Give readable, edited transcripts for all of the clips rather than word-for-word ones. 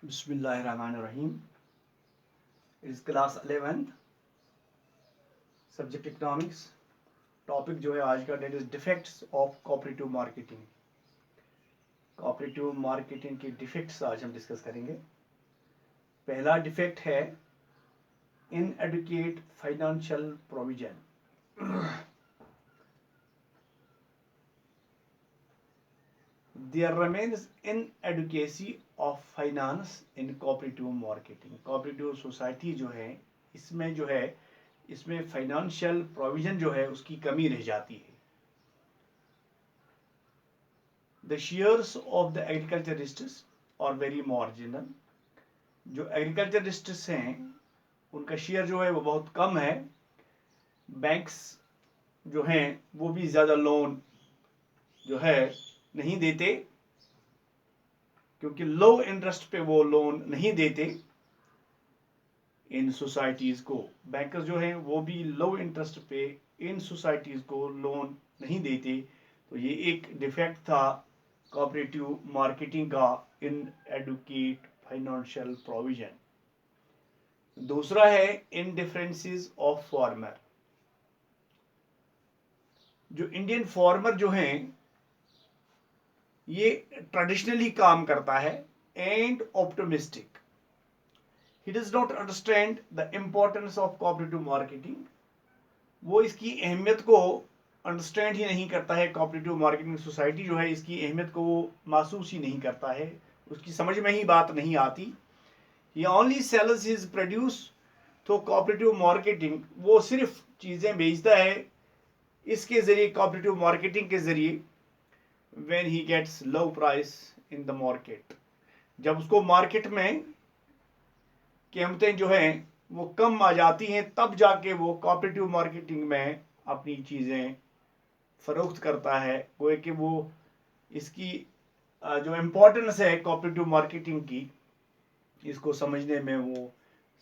बिस्मिल्लाहिर्रहमानिर्रहीम। इस class 11 subject economics. Topic जो है आज का date is defects of cooperative marketing. Cooperative marketing के डिफेक्ट्स आज हम डिस्कस करेंगे। पहला डिफेक्ट है inadequate financial provision. There remains inadequacy of finance in cooperative marketing. Cooperative society जो है इसमें फाइनेंशियल प्रोविजन जो है उसकी कमी रह जाती है। The shares of the agriculturists are very marginal. जो एग्रीकल्चरिस्ट्स हैं उनका शेयर जो है वो बहुत कम है। बैंक्स जो हैं वो भी ज़्यादा लोन जो है नहीं देते, क्योंकि लो इंटरेस्ट पे वो लोन नहीं देते इन सोसाइटीज़ को। बैंकर्स जो हैं वो भी लो इंटरेस्ट पे इन सोसाइटीज़ को लोन नहीं देते। तो ये एक डिफेक्ट था कोऑपरेटिव मार्केटिंग का, इन एडुकेट फाइनेंशियल प्रोविजन। दूसरा है इनडिफरेंसेस ऑफ फार्मर। जो इंडियन फार्मर जो हैं ये ट्रेडिशनली काम करता है and optimistic. He does not understand the importance of cooperative marketing. वो इसकी अहमियत को अंडरस्टैंड ही नहीं करता है। कोऑपरेटिव मार्केटिंग सोसाइटी जो है इसकी अहमियत को वो महसूस ही नहीं करता है, उसकी समझ में ही बात नहीं आती। ही ओनली सेल्स हिज प्रोड्यूस। तो कोऑपरेटिव मार्केटिंग वो सिर्फ चीज़ें बेचता है इसके ज़रिए, कोऑपरेटिव मार्केटिंग के ज़रिए, when he gets low price in the market। जब उसको मार्केट में कीमतें जो हैं वो कम आ जाती हैं तब जाके वो कोऑपरेटिव मार्केटिंग में अपनी चीज़ें फरोख्त करता है। वो कि वो इसकी जो इम्पोर्टेंस है कोऑपरेटिव मार्केटिंग की, इसको समझने में वो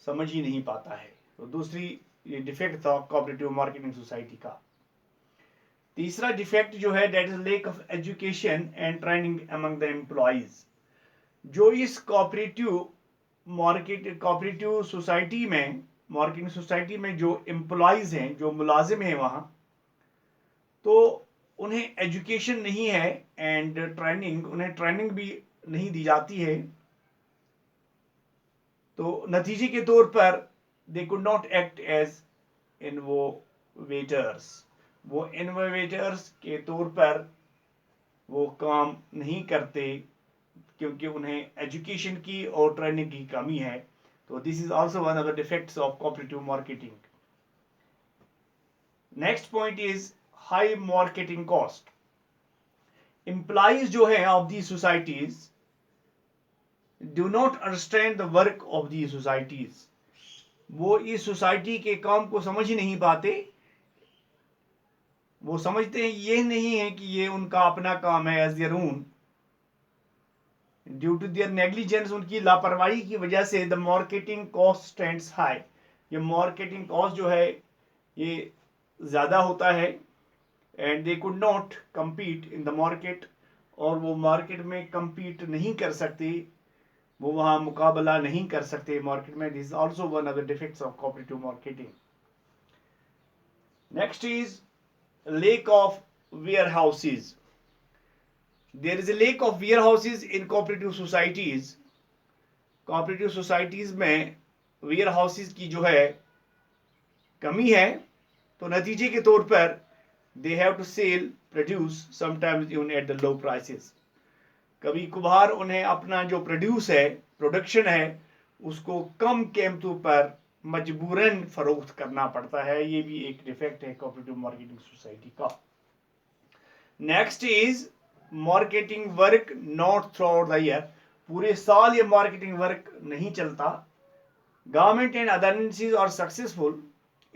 समझ ही नहीं पाता है। तो दूसरी ये डिफेक्ट था कोऑपरेटिव मार्केटिंग सोसाइटी का। तीसरा डिफेक्ट जो है that is lake of education and training among the employees. जो इस कोऑपरेटिव सोसाइटी में, मार्केटिंग सोसाइटी में जो एम्प्लॉइज हैं, जो मुलाजिम हैं वहाँ, तो उन्हें एजुकेशन नहीं है एंड उन्हें ट्रेनिंग भी नहीं दी जाती है। तो नतीजे के तौर पर they could not act as innovators. वो इनोवेटर्स के तौर पर वो काम नहीं करते क्योंकि उन्हें एजुकेशन की और ट्रेनिंग की कमी है। तो this is also one of the defects of cooperative marketing. Next point is high marketing cost. Employees जो है of the societies do not understand the work of the societies. वो इस सोसाइटी के काम को समझ ही नहीं पाते। वो समझते हैं ये नहीं है कि ये उनका अपना काम है as their own. Due to their negligence, उनकी लापरवाही की वजह से the marketing cost stands high. ये मार्केटिंग कॉस्ट जो है ये ज़्यादा होता है and they could not compete in the market. और वो मार्केट में कम्पीट नहीं कर सकते, वो वहाँ मुकाबला नहीं कर सकते मार्केट में। This is also one of the defects of cooperative marketing. Next is lake of warehouses. There is a lake of warehouses in cooperative societies. cooperative societies में warehouses की जो है कमी है। तो नतीजे के तौर पर they have to sell produce sometimes even at the low prices। कभी कभार उन्हें अपना जो प्रोड्यूस है, प्रोडक्शन है, उसको कम कीमतों पर मजबूरन फरोख्त करना पड़ता है। ये भी एक डिफेक्ट है कोऑपरेटिव मार्केटिंग सोसाइटी का। Next is marketing work not throughout the year. पूरे साल ये मार्केटिंग वर्क नहीं चलता। Government and other agencies are successful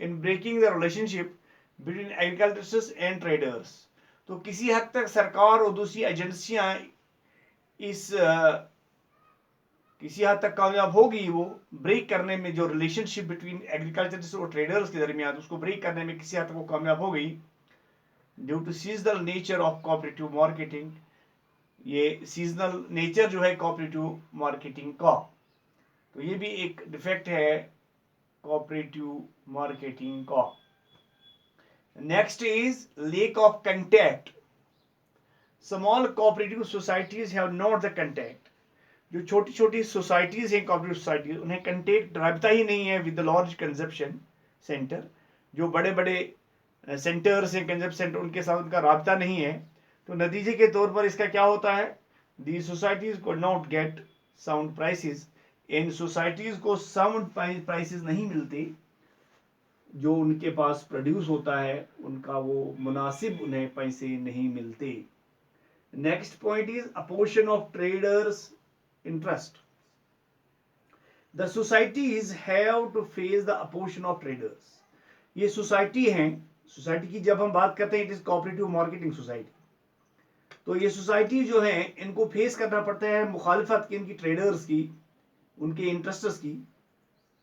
in breaking the relationship between agriculturists and traders. तो किसी हद तक सरकार और दूसरी एजेंसियां किसी हद तक कामयाब होगी वो ब्रेक करने में। जो रिलेशनशिप बिटवीन एग्रीकल्चरिस्ट और ट्रेडर्स के दरमियान, उसको ब्रेक करने में किसी हद तक वो कामयाब हो गई due to seasonal nature of cooperative marketing. ये सीजनल नेचर जो है कोऑपरेटिव मार्केटिंग का। तो ये भी एक डिफेक्ट है कोऑपरेटिव मार्केटिंग का। Next is lake of contact. Small cooperative societies have not the contact. जो छोटी छोटी सोसाइटीज हैं कोऑपरेटिव सोसाइटीज, उन्हें कंटैक्ट रबता ही नहीं है with the large consumption centre. जो बड़े बड़े सेंटर्स हैं कंजप्शन सेंटर, उनके साथ उनका रबता नहीं है। तो नतीजे के तौर पर इसका क्या होता है, दी सोसाइटीज को not gate sound prices. In societies को साउंड प्राइसेस नहीं मिलते। जो उनके पास प्रोड्यूस होता है उनका वो मुनासिब उन्हें पैसे नहीं मिलते। Next point is opposition of traders interest. The societies have to face the opposition of traders. ये सोसाइटी हैं, सोसाइटी की जब हम बात करते हैं it is cooperative marketing society, तो ये सोसाइटी जो है इनको फेस करना पड़ता है मुखालिफत की इनकी ट्रेडर्स की, उनके इंटरेस्टर्स की,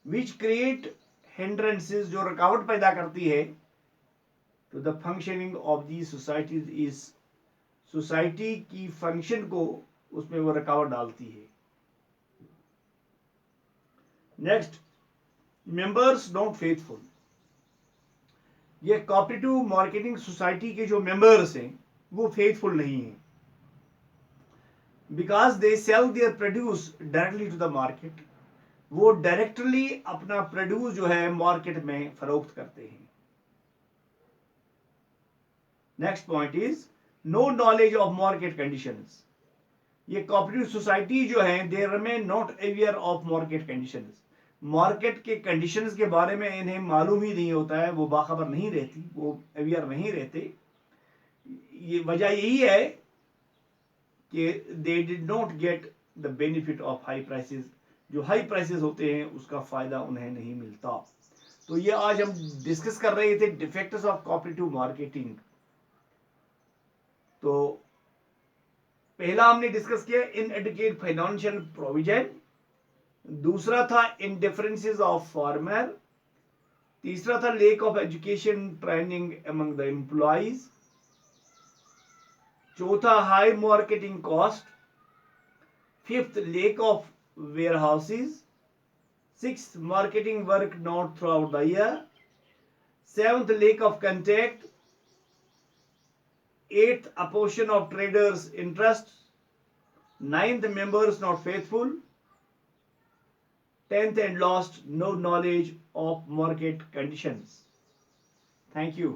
विच क्रिएट हिंड्रेंसेस, जो रुकावट पैदा करती है to the functioning of the societies. इज सोसाइटी की फंक्शन को उसमें वो रुकावट डालती है। Next, members not faithful. ये कोऑपरेटिव मार्केटिंग सोसाइटी के जो मेंबर्स हैं वो फेथफुल नहीं है, because they sell their produce directly to the market. वो डायरेक्टली अपना प्रोड्यूस जो है मार्केट में फरोख्त करते हैं। Next point is no knowledge of market conditions. ये कोऑपरेटिव सोसाइटी जो है they remain not aware of market conditions. Market के कंडीशंस के बारे में इन्हें मालूम ही नहीं होता है, वो बाखबर नहीं रहती, वो अवेयर नहीं रहते। ये वजह यही है कि they did not get the benefit of high prices. जो हाई प्राइसेस होते हैं उसका फायदा उन्हें नहीं मिलता। तो ये आज हम डिस्कस कर रहे थे डिफेक्ट्स ऑफ कोऑपरेटिव मार्केटिंग। तो पहला हमने डिस्कस किया इनएडुकेट फाइनेंशियल प्रोविजन, दूसरा था इंडिफरेंसेस ऑफ फार्मर, तीसरा था lack of education training among the employees, चौथा high marketing cost, fifth lack of warehouses, sixth marketing work not throughout the year, seventh lack of contact, eighth apportion of traders interest, ninth members not faithful, 10th and last no knowledge of market conditions. Thank you.